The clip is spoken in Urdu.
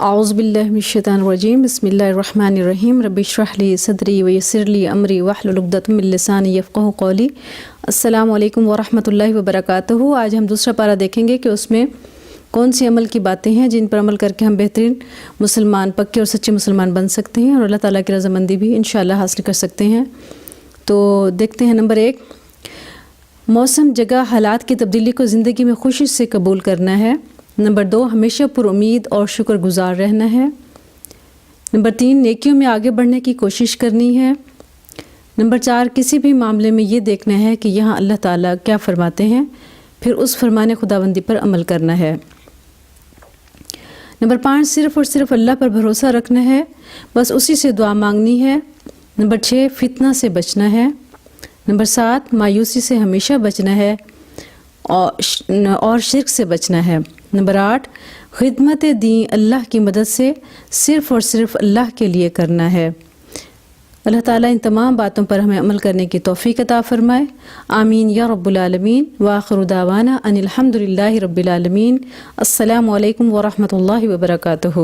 اعوذ باللہ من الشیطان الرجیم بسم اللہ الرحمن الرحیم رب اشرح لی صدری ویسر لی امری واحلل عقدۃ من لسانی یفقہوا قولی۔ السلام علیکم ورحمۃ اللہ وبرکاتہ۔ آج ہم دوسرا پارہ دیکھیں گے کہ اس میں کون سی عمل کی باتیں ہیں جن پر عمل کر کے ہم بہترین مسلمان، پکے اور سچے مسلمان بن سکتے ہیں اور اللہ تعالیٰ کی رضامندی بھی انشاءاللہ حاصل کر سکتے ہیں۔ تو دیکھتے ہیں نمبر 1، موسم، جگہ، حالات کی تبدیلی کو زندگی میں خوشی سے قبول کرنا ہے۔ نمبر 2، ہمیشہ پر امید اور شکر گزار رہنا ہے۔ نمبر 3، نیکیوں میں آگے بڑھنے کی کوشش کرنی ہے۔ نمبر 4، کسی بھی معاملے میں یہ دیکھنا ہے کہ یہاں اللہ تعالیٰ کیا فرماتے ہیں، پھر اس فرمان خداوندی پر عمل کرنا ہے۔ نمبر 5، صرف اور صرف اللہ پر بھروسہ رکھنا ہے، بس اسی سے دعا مانگنی ہے۔ نمبر 6، فتنہ سے بچنا ہے۔ نمبر 7، مایوسی سے ہمیشہ بچنا ہے اور شرک سے بچنا ہے۔ نمبر 8، خدمت دین اللہ کی مدد سے صرف اور صرف اللہ کے لیے کرنا ہے۔ اللہ تعالیٰ ان تمام باتوں پر ہمیں عمل کرنے کی توفیق عطا فرمائے، آمین یا رب العالمین۔ وآخر دعوانا ان الحمد للہ رب العالمین۔ السلام علیکم ورحمۃ اللہ وبرکاتہ۔